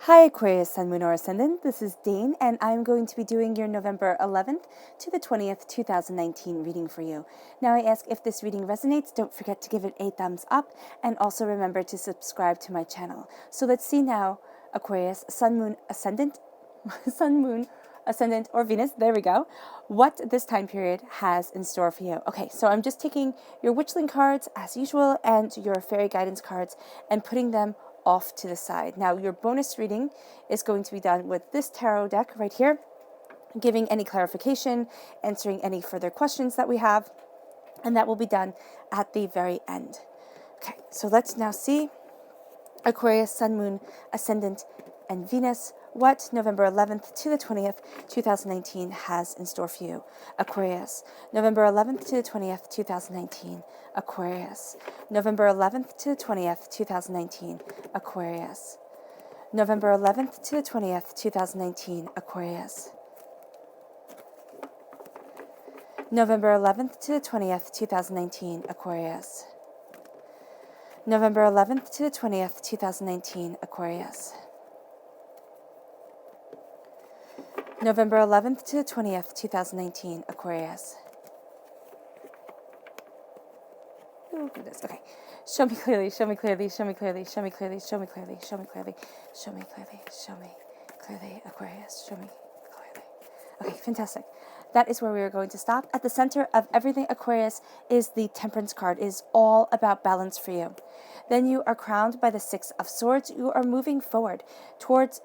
Hi Aquarius, Sun, Moon, or Ascendant. This is Dane, and I'm going to be doing your November 11th to the 20th, 2019 reading for you. Now I ask if this reading resonates, don't forget to give it a thumbs up, and also remember to subscribe to my channel. So let's see now, Aquarius, Sun, Moon, Ascendant, Sun, Moon, Ascendant, or Venus, there we go, what this time period has in store for you. Okay, so I'm just taking your Witchling cards as usual and your Fairy Guidance cards and putting them off to the side. Now, your bonus reading is going to be done with this tarot deck right here, giving any clarification, answering any further questions that we have, and that will be done at the very end. Okay, so let's now see Aquarius, Sun, Moon, Ascendant, and Venus, what November 11th to the 20th, 2019 has in store for you. Aquarius, November 11th to the 20th, 2019. Aquarius, November 11th to the 20th, 2019. Aquarius, November 11th to the 20th, 2019. Aquarius, November 11th to the 20th, 2019. Aquarius, November 11th to the 20th, 2019. Aquarius, November 11th to the 20th, 2019, Aquarius. Oh, goodness. Okay. Show me clearly, show me clearly, show me clearly, show me clearly, show me clearly, show me clearly, show me clearly, show me clearly, Aquarius, show me clearly. Okay, fantastic. That is where we are going to stop. At the center of everything, Aquarius, is the Temperance card. It is all about balance for you. Then you are crowned by the Six of Swords. You are moving forward towards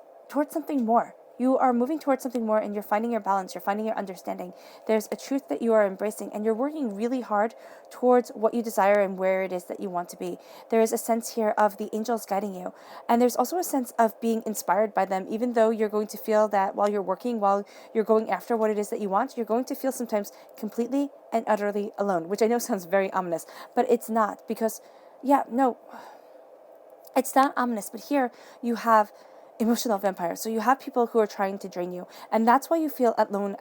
something more. You are moving towards something more, and you're finding your balance, you're finding your understanding. There's a truth that you are embracing, and you're working really hard towards what you desire and where it is that you want to be. There is a sense here of the angels guiding you, and there's also a sense of being inspired by them, even though you're going to feel that while you're working, while you're going after what it is that you want, you're going to feel sometimes completely and utterly alone, which I know sounds very ominous, but it's not, because, it's not ominous, but here you have emotional vampires. So you have people who are trying to drain you, and that's why you feel alone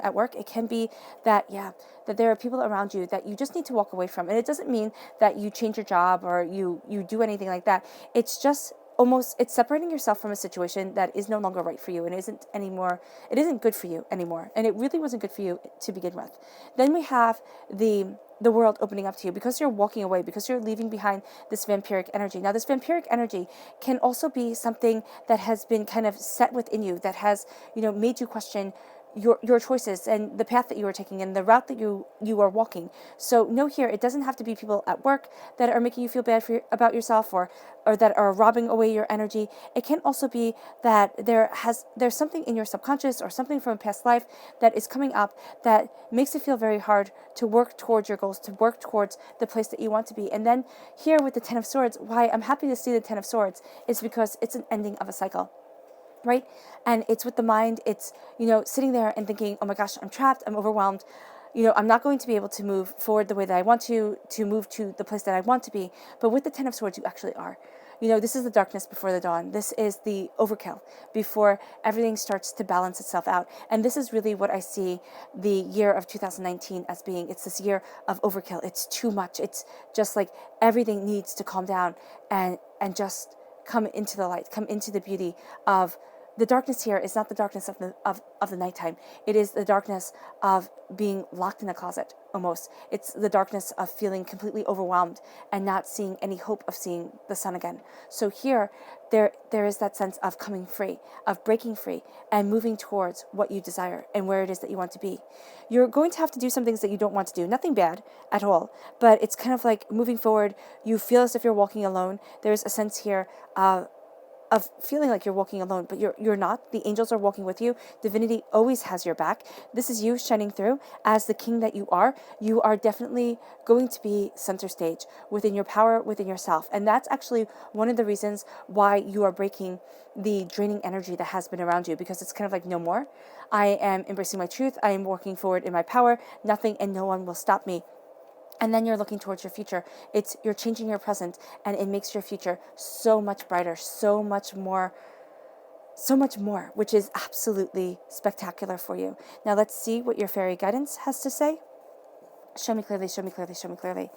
at work. It can be that that there are people around you that you just need to walk away from, and it doesn't mean that you change your job or you do anything like that. It's just it's separating yourself from a situation that is no longer right for you and it isn't good for you anymore, and it really wasn't good for you to begin with. Then we have the world opening up to you because you're walking away, because you're leaving behind this vampiric energy. Now, this vampiric energy can also be something that has been kind of set within you, that has, made you question your choices and the path that you are taking and the route that you are walking. So know here, it doesn't have to be people at work that are making you feel bad about yourself or that are robbing away your energy. It can also be that there's something in your subconscious or something from a past life that is coming up that makes it feel very hard to work towards your goals, to work towards the place that you want to be. And then here with the Ten of Swords, why I'm happy to see the Ten of Swords is because it's an ending of a cycle. Right? And it's with the mind, it's, sitting there and thinking, oh my gosh, I'm trapped, I'm overwhelmed, I'm not going to be able to move forward the way that I want to move to the place that I want to be. But with the Ten of Swords, you actually are. This is the darkness before the dawn. This is the overkill before everything starts to balance itself out. And this is really what I see the year of 2019 as being. It's this year of overkill. It's too much. It's just like everything needs to calm down and just come into the light, come into the beauty of the darkness. Here is not the darkness of the nighttime. It is the darkness of being locked in a closet, almost. It's the darkness of feeling completely overwhelmed and not seeing any hope of seeing the sun again. So here, there is that sense of coming free, of breaking free, and moving towards what you desire and where it is that you want to be. You're going to have to do some things that you don't want to do. Nothing bad at all, but it's kind of like moving forward. You feel as if you're walking alone. There's a sense here of feeling like you're walking alone, but you're not. The angels are walking with you. Divinity always has your back. This is you shining through as the king that you are. You are definitely going to be center stage within your power, within yourself. And that's actually one of the reasons why you are breaking the draining energy that has been around you, because it's kind of like, no more. I am embracing my truth. I am walking forward in my power. Nothing and no one will stop me. And then you're looking towards your future. You're changing your present, and it makes your future so much brighter, so much more, which is absolutely spectacular for you. Now let's see what your fairy guidance has to say. Show me clearly, show me clearly, show me clearly.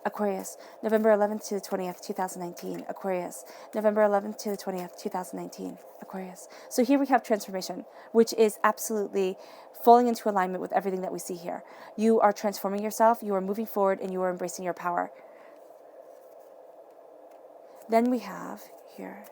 Aquarius, November 11th to the 20th, 2019. Aquarius, November 11th to the 20th, 2019. Aquarius. So here we have transformation, which is absolutely falling into alignment with everything that we see here. You are transforming yourself, you are moving forward, and you are embracing your power. Then we have here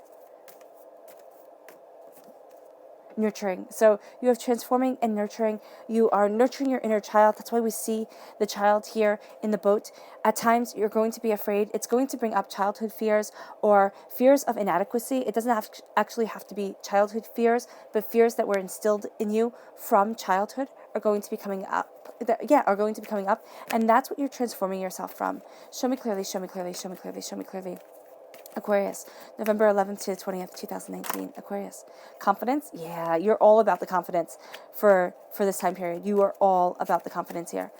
nurturing. So you have transforming and nurturing. You are nurturing your inner child. That's why we see the child here in the boat. At times you're going to be afraid. It's going to bring up childhood fears or fears of inadequacy. It doesn't actually have to be childhood fears, but fears that were instilled in you from childhood are going to be coming up. Are going to be coming up. And that's what you're transforming yourself from. Show me clearly, show me clearly, show me clearly, show me clearly. Aquarius, November 11th to the 20th, 2019. Aquarius. Confidence? Yeah, you're all about the confidence for this time period. You are all about the confidence here.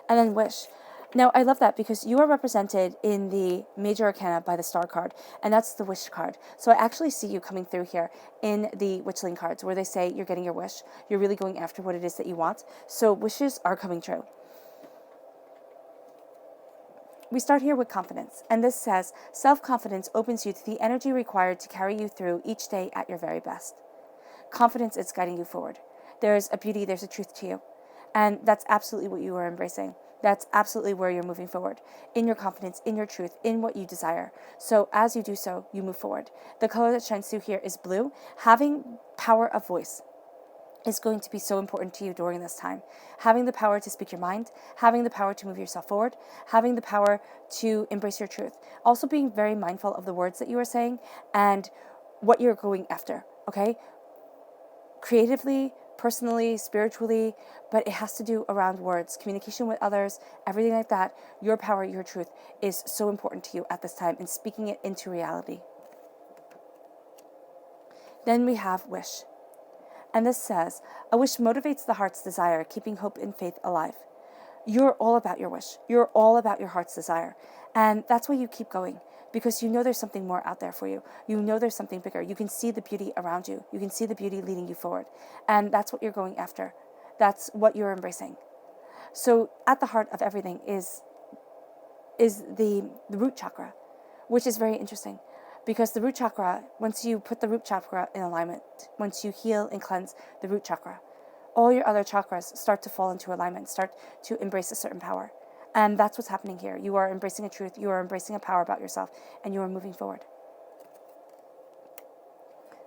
And then wish. Now, I love that because you are represented in the major arcana by the star card, and that's the wish card. So I actually see you coming through here in the witchling cards where they say you're getting your wish. You're really going after what it is that you want. So wishes are coming true. We start here with confidence, and this says, self-confidence opens you to the energy required to carry you through each day at your very best. Confidence is guiding you forward. There's a beauty, there's a truth to you, and that's absolutely what you are embracing. That's absolutely where you're moving forward, in your confidence, in your truth, in what you desire. So as you do so, you move forward. The color that shines through here is blue. Having power of voice is going to be so important to you during this time. Having the power to speak your mind, having the power to move yourself forward, having the power to embrace your truth. Also being very mindful of the words that you are saying and what you're going after, okay? Creatively, personally, spiritually, but it has to do around words, communication with others, everything like that. Your power, your truth is so important to you at this time and speaking it into reality. Then we have wish. And this says, a wish motivates the heart's desire, keeping hope and faith alive. You're all about your wish. You're all about your heart's desire. And that's why you keep going, because you know there's something more out there for you. You know there's something bigger. You can see the beauty around you. You can see the beauty leading you forward. And that's what you're going after. That's what you're embracing. So at the heart of everything is the root chakra, which is very interesting. Because the root chakra, once you put the root chakra in alignment, once you heal and cleanse the root chakra, all your other chakras start to fall into alignment, start to embrace a certain power. And that's what's happening here. You are embracing a truth, you are embracing a power about yourself, and you are moving forward.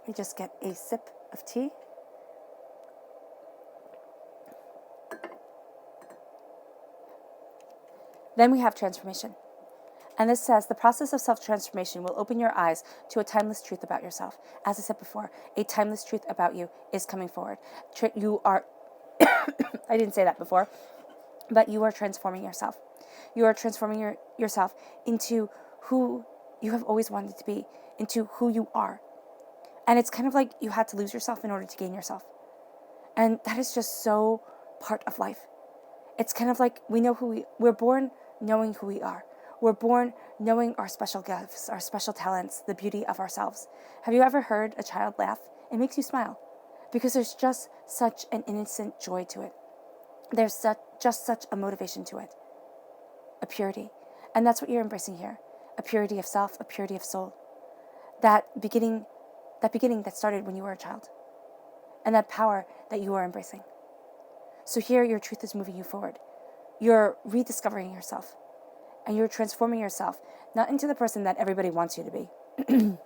Let me just get a sip of tea. Then we have transformation. And this says, the process of self-transformation will open your eyes to a timeless truth about yourself. As I said before, a timeless truth about you is coming forward. You are, I didn't say that before, but you are transforming yourself. You are transforming yourself into who you have always wanted to be, into who you are. And it's kind of like you had to lose yourself in order to gain yourself. And that is just so part of life. It's kind of like we're born knowing who we are. We're born knowing our special gifts, our special talents, the beauty of ourselves. Have you ever heard a child laugh? It makes you smile because there's just such an innocent joy to it. There's just such a motivation to it, a purity. And that's what you're embracing here, a purity of self, a purity of soul. That beginning that started when you were a child, and that power that you are embracing. So here your truth is moving you forward. You're rediscovering yourself. And you're transforming yourself, not into the person that everybody wants you to be.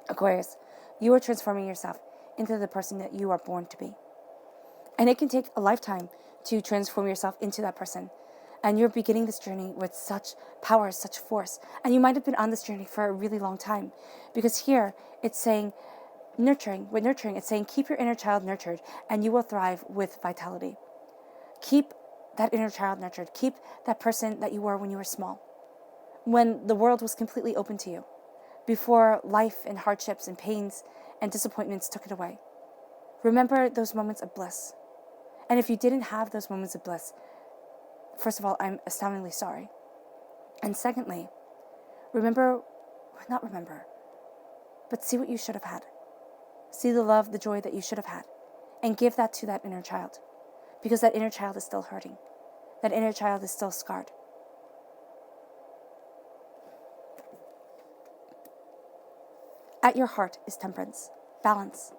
Aquarius, you are transforming yourself into the person that you are born to be. And it can take a lifetime to transform yourself into that person. And you're beginning this journey with such power, such force. And you might have been on this journey for a really long time. Because here, it's saying, nurturing, it's saying, keep your inner child nurtured, and you will thrive with vitality. Keep that inner child nurtured. Keep that person that you were when you were small, when the world was completely open to you, before life and hardships and pains and disappointments took it away. Remember those moments of bliss. And if you didn't have those moments of bliss, first of all, I'm astoundingly sorry. And secondly, but see what you should have had. See the love, the joy that you should have had, and give that to that inner child. because that inner child is still hurting. That inner child is still scarred. At your heart is temperance, balance,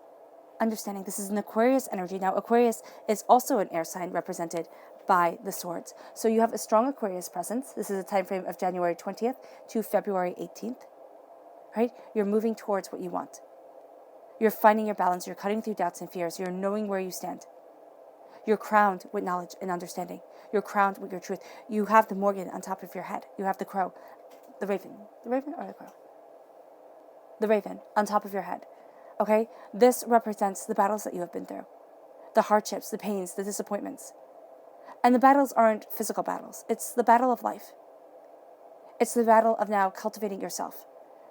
understanding. This is an Aquarius energy. Now, Aquarius is also an air sign represented by the swords. So you have a strong Aquarius presence. This is a time frame of January 20th to February 18th, right? You're moving towards what you want. You're finding your balance. You're cutting through doubts and fears. You're knowing where you stand. You're crowned with knowledge and understanding. You're crowned with your truth. You have the Morgan on top of your head. You have the crow, the raven or the crow? The raven on top of your head. Okay? This represents the battles that you have been through, the hardships, the pains, the disappointments. And the battles aren't physical battles. It's the battle of life. It's the battle of now cultivating yourself,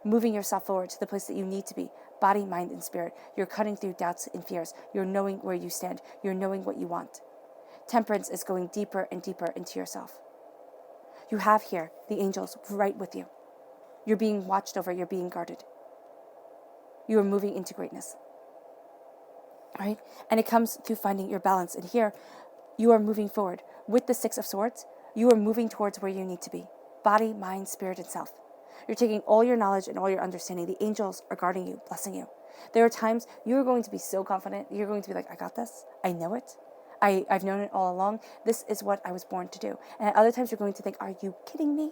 moving yourself forward to the place that you need to be, body, mind, and spirit. You're cutting through doubts and fears. You're knowing where you stand. You're knowing what you want. Temperance is going deeper and deeper into yourself. You have here the angels right with you. You're being watched over. You're being guarded. You are moving into greatness. Right? And it comes through finding your balance. And here, you are moving forward. With the Six of Swords, you are moving towards where you need to be. Body, mind, spirit, and self. You're taking all your knowledge and all your understanding. The angels are guarding you, blessing you. There are times you are going to be so confident. You're going to be like, I got this. I know it. I've known it all along. This is what I was born to do. And at other times, you're going to think, are you kidding me?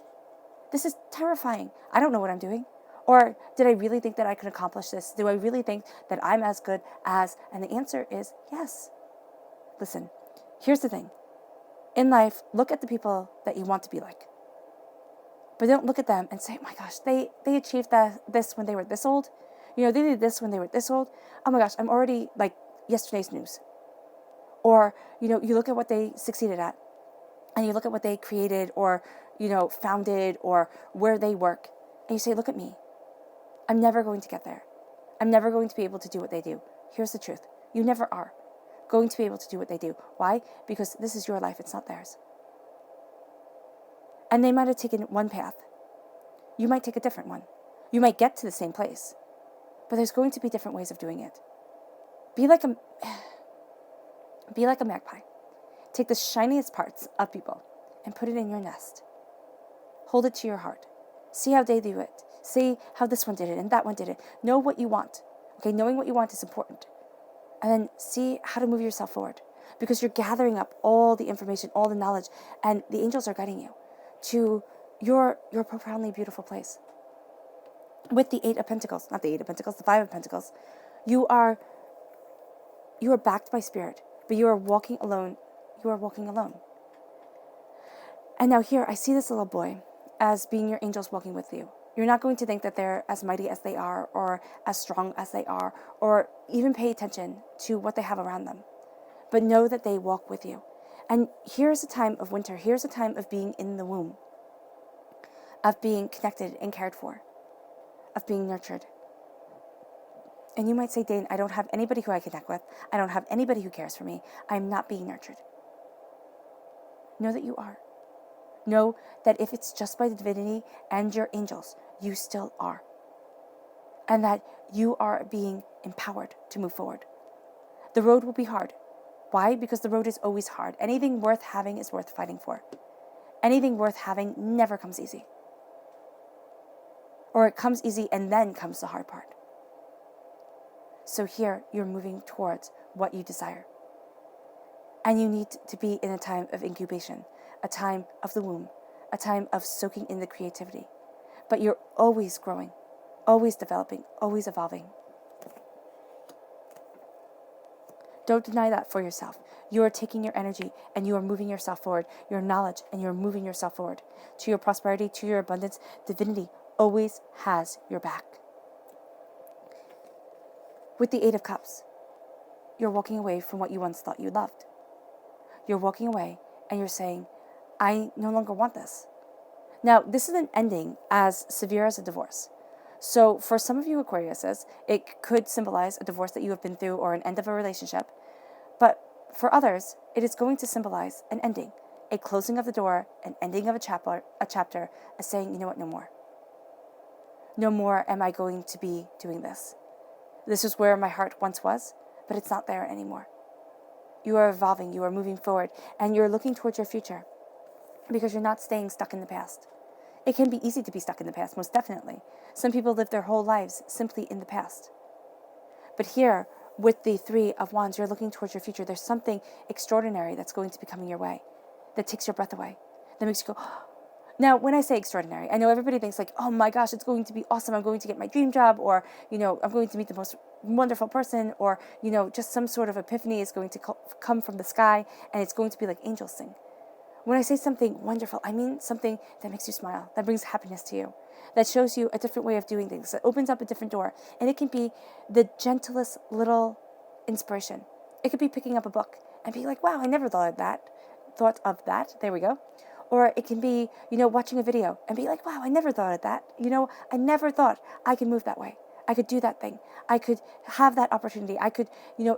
This is terrifying. I don't know what I'm doing. Or did I really think that I could accomplish this? Do I really think that I'm as good as? And the answer is yes. Listen, here's the thing. In life, look at the people that you want to be like. But don't look at them and say, oh my gosh, they achieved this when they were this old. You know, they did this when they were this old. Oh my gosh, I'm already like yesterday's news. Or, you know, you look at what they succeeded at. And you look at what they created or, you know, founded or where they work. And you say, look at me. I'm never going to get there. I'm never going to be able to do what they do. Here's the truth. You never are going to be able to do what they do. Why? Because this is your life. It's not theirs. And they might have taken one path. You might take a different one. You might get to the same place. But there's going to be different ways of doing it. Be like a magpie. Take the shiniest parts of people and put it in your nest. Hold it to your heart. See how they do it. See how this one did it and that one did it. Know what you want. Okay, knowing what you want is important. And then see how to move yourself forward. Because you're gathering up all the information, all the knowledge, and the angels are guiding you to your profoundly beautiful place. With the Eight of Pentacles, not the Eight of Pentacles, the Five of Pentacles, you are backed by spirit, but you are walking alone. You are walking alone. And now here, I see this little boy as being your angels walking with you. You're not going to think that they're as mighty as they are or as strong as they are or even pay attention to what they have around them. But know that they walk with you. And here's a time of winter. Here's a time of being in the womb, of being connected and cared for, of being nurtured. And you might say, Dane, I don't have anybody who I connect with. I don't have anybody who cares for me. I'm not being nurtured. Know that you are. Know that if it's just by the divinity and your angels, you still are. And that you are being empowered to move forward. The road will be hard. Why? Because the road is always hard. Anything worth having is worth fighting for. Anything worth having never comes easy. Or it comes easy and then comes the hard part. So here, you're moving towards what you desire. And you need to be in a time of incubation, a time of the womb, a time of soaking in the creativity. But you're always growing, always developing, always evolving. Don't deny that for yourself. You are taking your energy and you are moving yourself forward, your knowledge, and you're moving yourself forward. To your prosperity, to your abundance, divinity always has your back. With the Eight of Cups, you're walking away from what you once thought you loved. You're walking away and you're saying, I no longer want this. Now, this is an ending as severe as a divorce. So for some of you Aquariuses, it could symbolize a divorce that you have been through or an end of a relationship. But for others, it is going to symbolize an ending, a closing of the door, an ending of a chapter, as saying, you know what, no more. No more am I going to be doing this. This is where my heart once was, but it's not there anymore. You are evolving, you are moving forward, and you're looking towards your future because you're not staying stuck in the past. It can be easy to be stuck in the past, most definitely. Some people live their whole lives simply in the past. But here, with the Three of Wands, you're looking towards your future. There's something extraordinary that's going to be coming your way, that takes your breath away, that makes you go, Now, when I say extraordinary, I know everybody thinks like, oh my gosh, it's going to be awesome. I'm going to get my dream job, or, I'm going to meet the most wonderful person, or, just some sort of epiphany is going to come from the sky, and it's going to be like angels sing. When I say something wonderful, I mean something that makes you smile, that brings happiness to you, that shows you a different way of doing things, that opens up a different door. And it can be the gentlest little inspiration. It could be picking up a book and being like, wow, I never thought of that. There we go. Or it can be, watching a video and be like, wow, I never thought of that. I never thought I could move that way. I could do that thing. I could have that opportunity. I could,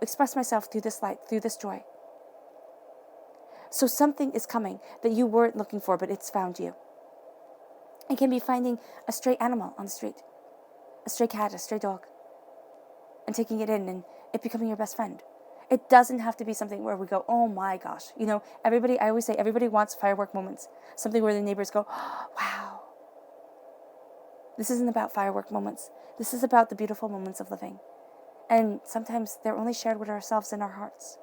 express myself through this light, through this joy. So something is coming that you weren't looking for, but it's found you. It can be finding a stray animal on the street, a stray cat, a stray dog, and taking it in and it becoming your best friend. It doesn't have to be something where we go, oh my gosh. I always say everybody wants firework moments, something where the neighbors go, oh, wow. This isn't about firework moments. This is about the beautiful moments of living. And sometimes they're only shared with ourselves in our hearts.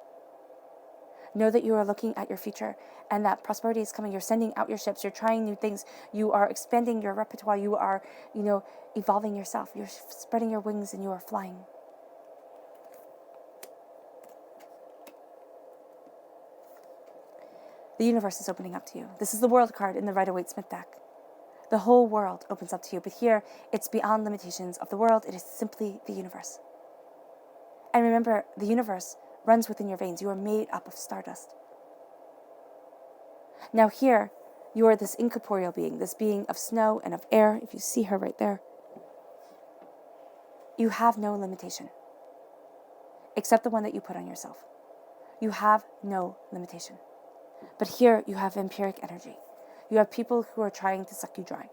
Know that you are looking at your future and that prosperity is coming. You're sending out your ships. You're trying new things. You are expanding your repertoire. You are, evolving yourself. You're spreading your wings and you are flying. The universe is opening up to you. This is the World card in the Rider-Waite-Smith deck. The whole world opens up to you. But here, it's beyond limitations of the world. It is simply the universe. And remember, the universe runs within your veins. You are made up of stardust. Now here, you are this incorporeal being, this being of snow and of air. If you see her right there, you have no limitation, except the one that you put on yourself. You have no limitation. But here, you have vampiric energy. You have people who are trying to suck you dry.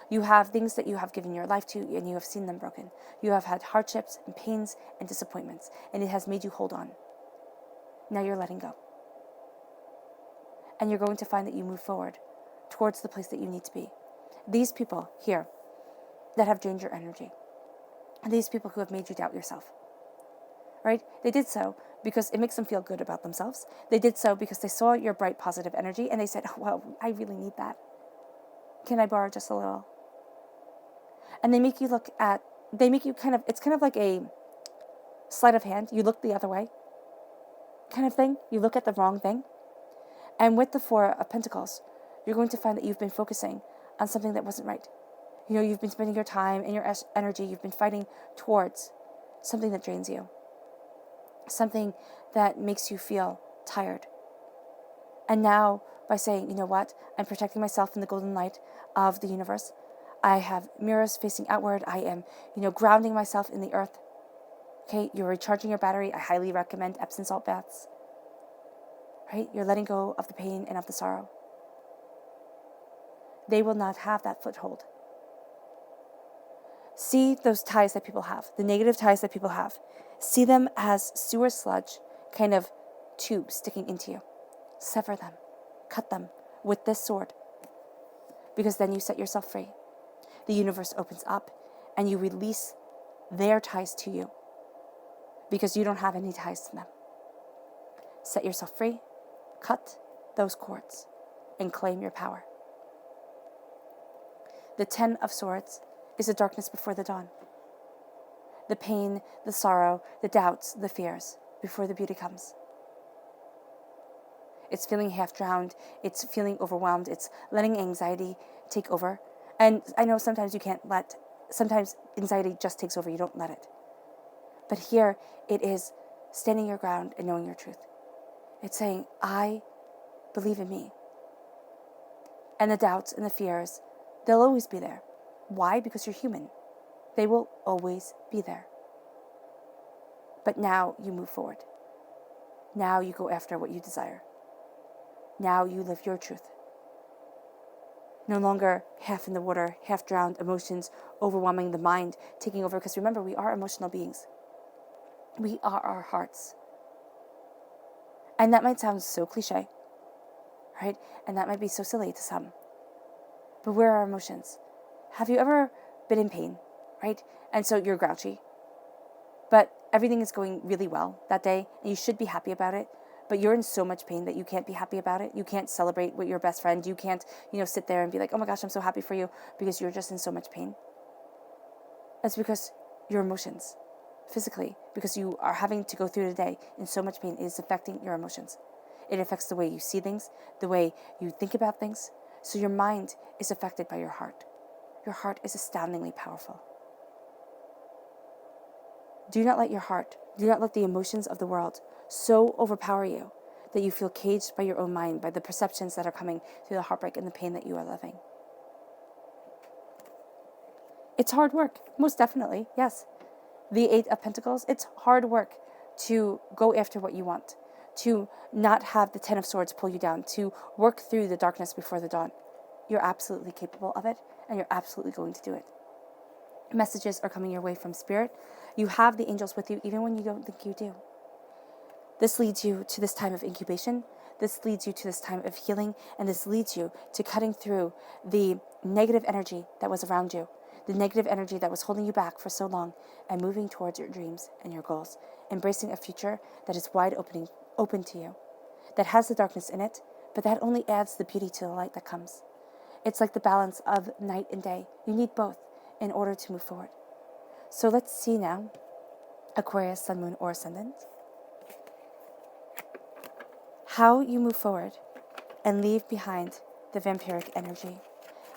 You have things that you have given your life to, and you have seen them broken. You have had hardships and pains and disappointments, and it has made you hold on. Now you're letting go. And you're going to find that you move forward towards the place that you need to be. These people here that have drained your energy, and these people who have made you doubt yourself, right? They did so because it makes them feel good about themselves. They did so because they saw your bright, positive energy, and they said, oh, well, I really need that. Can I borrow just a little? And they make you it's kind of like a sleight of hand. You look the other way kind of thing. You look at the wrong thing. And with the Four of Pentacles, you're going to find that you've been focusing on something that wasn't right. You've been spending your time and your energy, you've been fighting towards something that drains you. Something that makes you feel tired. And now, by saying, you know what, I'm protecting myself in the golden light of the universe. I have mirrors facing outward. I am, grounding myself in the earth. Okay, you're recharging your battery. I highly recommend Epsom salt baths. Right? You're letting go of the pain and of the sorrow. They will not have that foothold. See those ties that people have, the negative ties that people have. See them as sewer sludge, kind of tubes sticking into you. Sever them. Cut them with this sword. Because then you set yourself free. The universe opens up and you release their ties to you. Because you don't have any ties to them. Set yourself free. Cut those cords and claim your power. The 10 of Swords is the darkness before the dawn. The pain, the sorrow, the doubts, the fears before the beauty comes. It's feeling half drowned. It's feeling overwhelmed. It's letting anxiety take over. And I know sometimes sometimes anxiety just takes over. You don't let it. But here it is standing your ground and knowing your truth. It's saying, I believe in me. And the doubts and the fears, they'll always be there. Why? Because you're human. They will always be there. But now you move forward. Now you go after what you desire. Now you live your truth. No longer half in the water, half drowned, emotions overwhelming the mind, taking over. Because remember, we are emotional beings. We are our hearts. And that might sound so cliche, right? And that might be so silly to some. But where are our emotions? Have you ever been in pain, right? And so you're grouchy, but everything is going really well that day, and you should be happy about it, but you're in so much pain that you can't be happy about it. You can't celebrate with your best friend. You can't, sit there and be like, oh my gosh, I'm so happy for you, because you're just in so much pain. That's because your emotions, physically, because you are having to go through the day in so much pain, it is affecting your emotions. It affects the way you see things, the way you think about things. So your mind is affected by your heart. Your heart is astoundingly powerful. Do not let the emotions of the world so overpower you that you feel caged by your own mind, by the perceptions that are coming through the heartbreak and the pain that you are living. It's hard work, most definitely, yes. The Eight of Pentacles, it's hard work to go after what you want, to not have the Ten of Swords pull you down, to work through the darkness before the dawn. You're absolutely capable of it, and you're absolutely going to do it. Messages are coming your way from Spirit. You have the angels with you even when you don't think you do. This leads you to this time of incubation. This leads you to this time of healing. And this leads you to cutting through the negative energy that was around you, the negative energy that was holding you back for so long, and moving towards your dreams and your goals, embracing a future that is wide open to you, that has the darkness in it, but that only adds the beauty to the light that comes. It's like the balance of night and day. You need both in order to move forward. So let's see now, Aquarius, Sun, Moon, or Ascendant, how you move forward and leave behind the vampiric energy.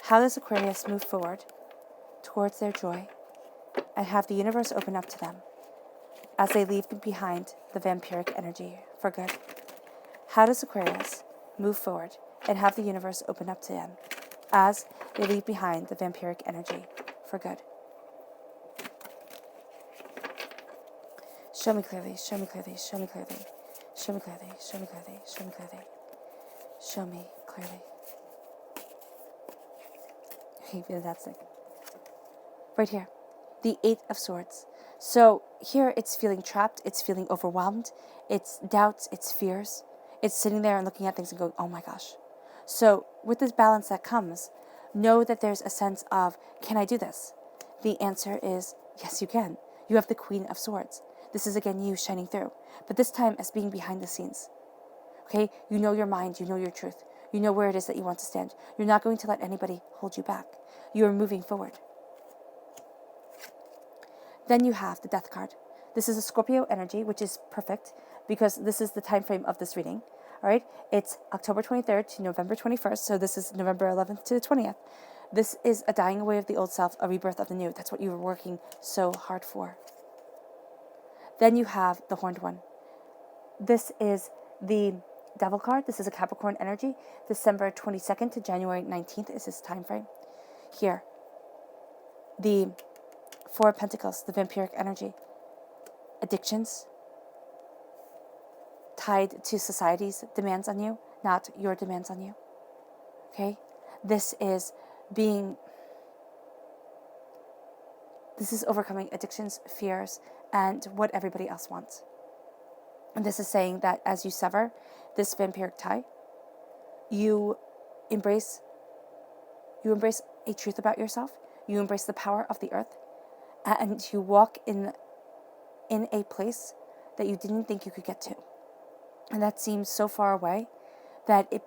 How does Aquarius move forward towards their joy and have the universe open up to them as they leave behind the vampiric energy for good? How does Aquarius move forward and have the universe open up to them as they leave behind the vampiric energy for good? Show me clearly, show me clearly, show me clearly, show me clearly, show me clearly, show me clearly, show me clearly. Okay, fantastic. Right here, the Eight of Swords. So here it's feeling trapped, it's feeling overwhelmed, it's doubts, it's fears. It's sitting there and looking at things and going, oh my gosh. So with this balance that comes, know that there's a sense of, can I do this? The answer is, yes, you can. You have the Queen of Swords. This is again you shining through, but this time as being behind the scenes. Okay, you know your mind, you know your truth. You know where it is that you want to stand. You're not going to let anybody hold you back. You are moving forward. Then you have the Death card. This is a Scorpio energy, which is perfect because this is the time frame of this reading. All right, it's October 23rd to November 21st, so this is November 11th to the 20th. This is a dying away of the old self, a rebirth of the new. That's what you were working so hard for. Then you have the Horned One. This is the Devil card. This is a Capricorn energy. December 22nd to January 19th is this time frame. Here, the Four of Pentacles, the vampiric energy. Addictions tied to society's demands on you, not your demands on you. Okay? This is overcoming addictions, fears, and what everybody else wants. And this is saying that as you sever this vampiric tie, you embrace a truth about yourself, you embrace the power of the earth, and you walk in a place that you didn't think you could get to. And that seemed so far away that it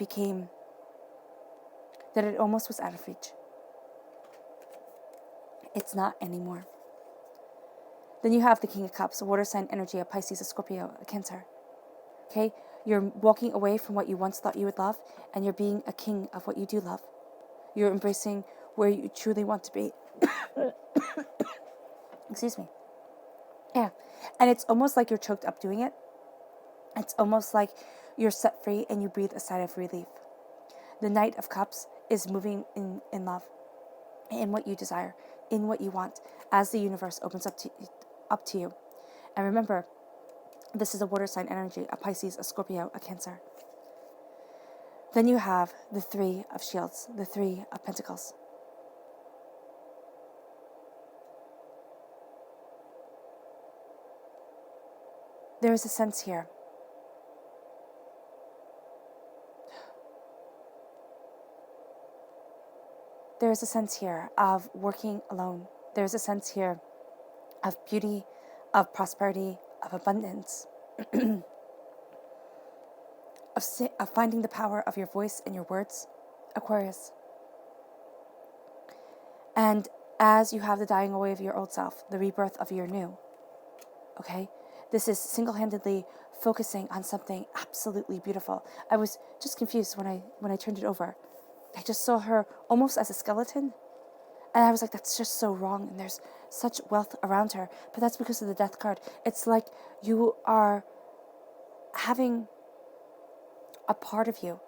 almost was out of reach. It's not anymore. Then you have the King of Cups, a water sign energy, a Pisces, a Scorpio, a Cancer. Okay? You're walking away from what you once thought you would love, and you're being a king of what you do love. You're embracing where you truly want to be. Excuse me. Yeah. And it's almost like you're choked up doing it. It's almost like you're set free and you breathe a sigh of relief. The Knight of Cups is moving in love, in what you desire, in what you want, as the universe opens up to you. And remember, this is a water sign energy, a Pisces, a Scorpio, a Cancer. Then you have the Three of Shields, the Three of Pentacles. There is a sense here is a sense here of working alone. There's a sense here of beauty, of prosperity, of abundance, of finding the power of your voice and your words, Aquarius. And as you have the dying away of your old self, the rebirth of your new, okay? This is single-handedly focusing on something absolutely beautiful. I was just confused when I turned it over. I just saw her almost as a skeleton. And I was like, that's just so wrong. And there's such wealth around her. But that's because of the death card. It's like you are having a part of you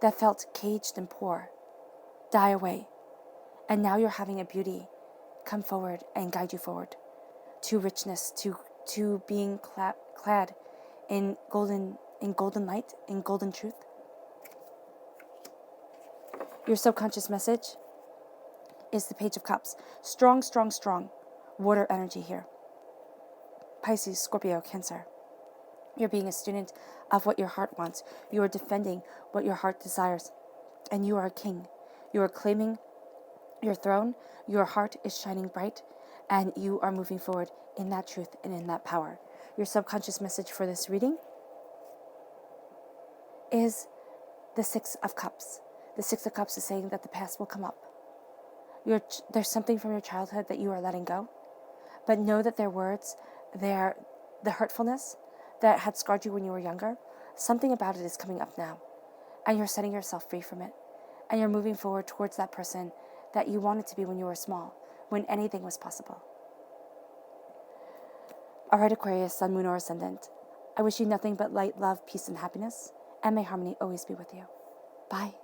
that felt caged and poor die away. And now you're having a beauty come forward and guide you forward to richness, to being clad in golden light, in golden truth. Your subconscious message is the Page of Cups. Strong, strong, strong. Water energy here. Pisces, Scorpio, Cancer. You're being a student of what your heart wants. You are defending what your heart desires. And you are a king. You are claiming your throne. Your heart is shining bright. And you are moving forward in that truth and in that power. Your subconscious message for this reading is the Six of Cups. The Six of Cups is saying that the past will come up. There's something from your childhood that you are letting go. But know that their words, the hurtfulness that had scarred you when you were younger, something about it is coming up now. And you're setting yourself free from it. And you're moving forward towards that person that you wanted to be when you were small, when anything was possible. All right, Aquarius, Sun, Moon, or Ascendant. I wish you nothing but light, love, peace, and happiness. And may harmony always be with you. Bye.